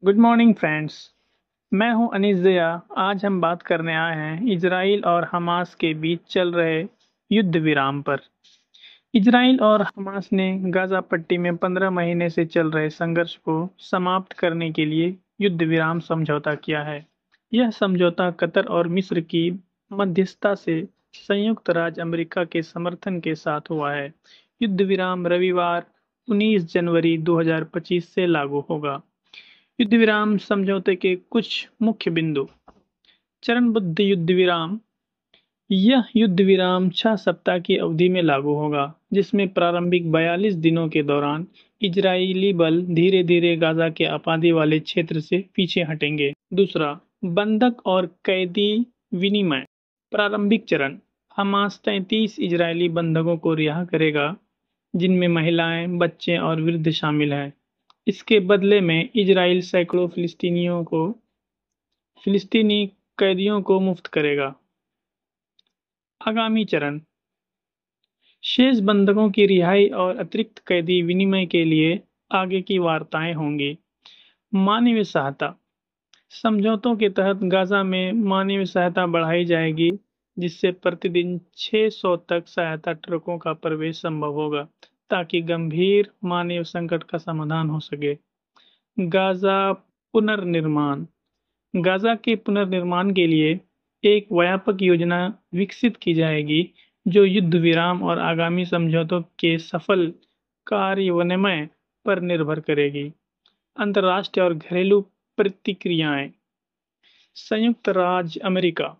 Good morning friends. मैं हूं अनीस ज़िया। आज हम बात करने आए हैं इजराइल और हमास के बीच चल रहे युद्ध विराम पर। इजराइल और हमास ने गाजा पट्टी में 15 महीने से चल रहे संघर्ष को समाप्त करने के लिए युद्ध विराम समझौता किया है। यह समझौता कतर और मिस्र की मध्यस्थता से संयुक्त राज्य अमेरिका के समर्थन के साथ हुआ है। युद्ध विराम रविवार 19 जनवरी 2025 से लागू होगा। युद्ध विराम समझौते के कुछ मुख्य बिंदु। चरणबद्ध युद्ध विराम। यह युद्ध विराम 6 सप्ताह की अवधि में लागू होगा, जिसमें प्रारंभिक 42 दिनों के दौरान इजरायली बल धीरे धीरे गाजा के आबादी वाले क्षेत्र से पीछे हटेंगे। दूसरा, बंधक और कैदी विनिमय। प्रारंभिक चरण। हमास 33 इजरायली बंधकों को रिहा करेगा, जिनमें महिलाएं, बच्चे और वृद्ध शामिल हैं। इसके बदले में इजराइल सैकड़ों फिलिस्तीनी कैदियों को मुक्त करेगा। आगामी चरण। शेष बंधकों की रिहाई और अतिरिक्त कैदी विनिमय के लिए आगे की वार्ताएं होंगी। मानवीय सहायता। समझौतों के तहत गाजा में मानवीय सहायता बढ़ाई जाएगी, जिससे प्रतिदिन 600 तक सहायता ट्रकों का प्रवेश संभव होगा, ताकि गंभीर मानवीय संकट का समाधान हो सके। गाजा पुनर्निर्माण। गाजा के पुनर्निर्माण के लिए एक व्यापक योजना विकसित की जाएगी, जो युद्ध विराम और आगामी समझौतों के सफल कार्यान्वयन पर निर्भर करेगी। अंतर्राष्ट्रीय और घरेलू प्रतिक्रियाएं। संयुक्त राज्य अमेरिका।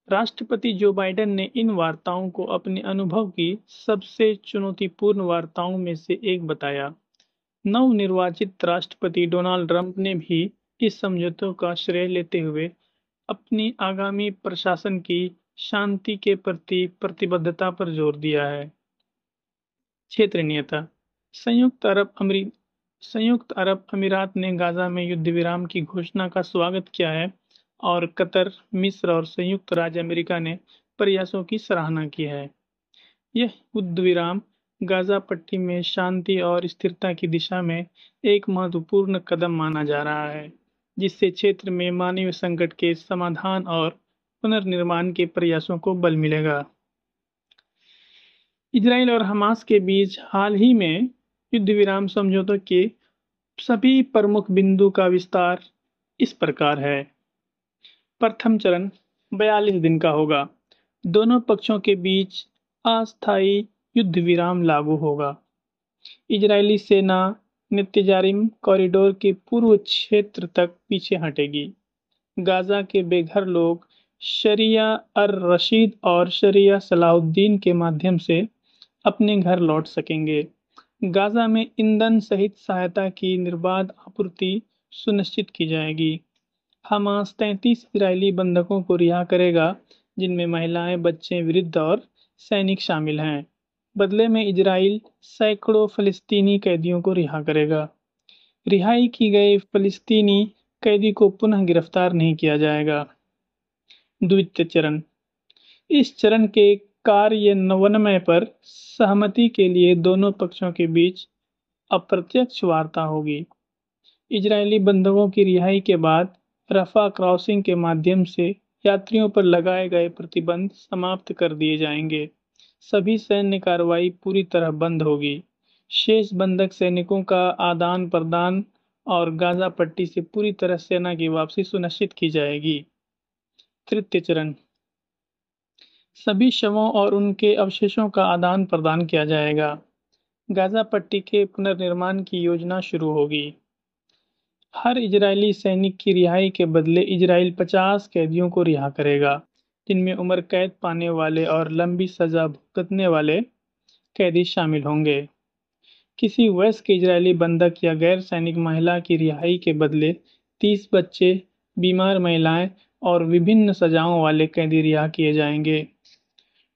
राष्ट्रपति जो बाइडेन ने इन वार्ताओं को अपने अनुभव की सबसे चुनौतीपूर्ण वार्ताओं में से एक बताया। नवनिर्वाचित राष्ट्रपति डोनाल्ड ट्रंप ने भी इस समझौते का श्रेय लेते हुए अपनी आगामी प्रशासन की शांति के प्रति प्रतिबद्धता पर जोर दिया है। क्षेत्र नियता। संयुक्त अरब अमीरात ने गाजा में युद्ध विराम की घोषणा का स्वागत किया है, और कतर, मिस्र और संयुक्त राज्य अमेरिका ने प्रयासों की सराहना की है। यह युद्ध विराम गाजा पट्टी में शांति और स्थिरता की दिशा में एक महत्वपूर्ण कदम माना जा रहा है, जिससे क्षेत्र में मानवीय संकट के समाधान और पुनर्निर्माण के प्रयासों को बल मिलेगा। इजराइल और हमास के बीच हाल ही में युद्ध विराम समझौतों के सभी प्रमुख बिंदु का विस्तार इस प्रकार है। प्रथम चरण 42 दिन का होगा। दोनों पक्षों के बीच अस्थायी युद्ध विराम लागू होगा। इजरायली सेना नेत्जारिम कॉरिडोर के पूर्व क्षेत्र तक पीछे हटेगी। गाजा के बेघर लोग शरिया अर रशीद और शरिया सलाहुद्दीन के माध्यम से अपने घर लौट सकेंगे। गाजा में ईंधन सहित सहायता की निर्बाध आपूर्ति सुनिश्चित की जाएगी। हमास 33 इजरायली बंधकों को रिहा करेगा, जिनमें महिलाएं, बच्चे, वृद्ध और सैनिक शामिल हैं। बदले में इजराइल सैकड़ों फलस्तीनी कैदियों को रिहा करेगा। रिहाई की गए फलस्तीनी कैदी को पुनः गिरफ्तार नहीं किया जाएगा। द्वितीय चरण। इस चरण के कार्यान्वयन पर सहमति के लिए दोनों पक्षों के बीच अप्रत्यक्ष वार्ता होगी। इजरायली बंधकों की रिहाई के बाद रफा क्रॉसिंग के माध्यम से यात्रियों पर लगाए गए प्रतिबंध समाप्त कर दिए जाएंगे। सभी सैन्य कार्रवाई पूरी तरह बंद होगी। शेष बंधक सैनिकों का आदान प्रदान और गाजा पट्टी से पूरी तरह सेना की वापसी सुनिश्चित की जाएगी। तृतीय चरण। सभी शवों और उनके अवशेषों का आदान प्रदान किया जाएगा। गाजा पट्टी के पुनर्निर्माण की योजना शुरू होगी। हर इजरायली सैनिक की रिहाई के बदले इजराइल 50 कैदियों को रिहा करेगा, जिनमें उम्र कैद पाने वाले और लंबी सजा भुगतने वाले कैदी शामिल होंगे। किसी वयस्क इजरायली बंधक या गैर सैनिक महिला की रिहाई के बदले 30 बच्चे, बीमार महिलाएं और विभिन्न सजाओं वाले कैदी रिहा किए जाएंगे।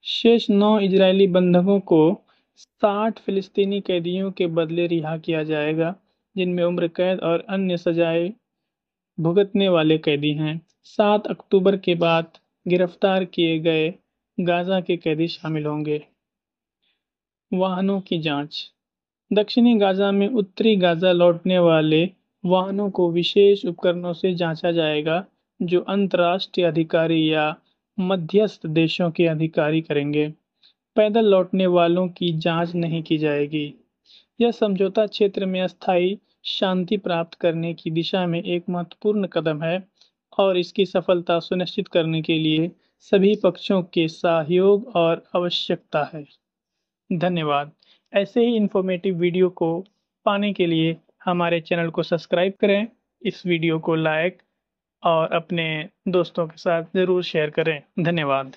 शेष 9 इजरायली बंधकों को 60 फिलिस्तीनी कैदियों के बदले रिहा किया जाएगा, जिनमें उम्र कैद और अन्य सजाएं भुगतने वाले कैदी हैं। 7 अक्टूबर के बाद गिरफ्तार किए गए गाजा के कैदी शामिल होंगे। वाहनों की जांच। दक्षिणी गाजा में उत्तरी गाजा लौटने वाले वाहनों को विशेष उपकरणों से जांचा जाएगा जो अंतर्राष्ट्रीय अधिकारी या मध्यस्थ देशों के अधिकारी करेंगे। पैदल लौटने वालों की जांच नहीं की जाएगी। यह समझौता क्षेत्र में अस्थायी शांति प्राप्त करने की दिशा में एक महत्वपूर्ण कदम है और इसकी सफलता सुनिश्चित करने के लिए सभी पक्षों के सहयोग और आवश्यकता है। धन्यवाद। ऐसे ही इंफॉर्मेटिव वीडियो को पाने के लिए हमारे चैनल को सब्सक्राइब करें, इस वीडियो को लाइक और अपने दोस्तों के साथ ज़रूर शेयर करें। धन्यवाद।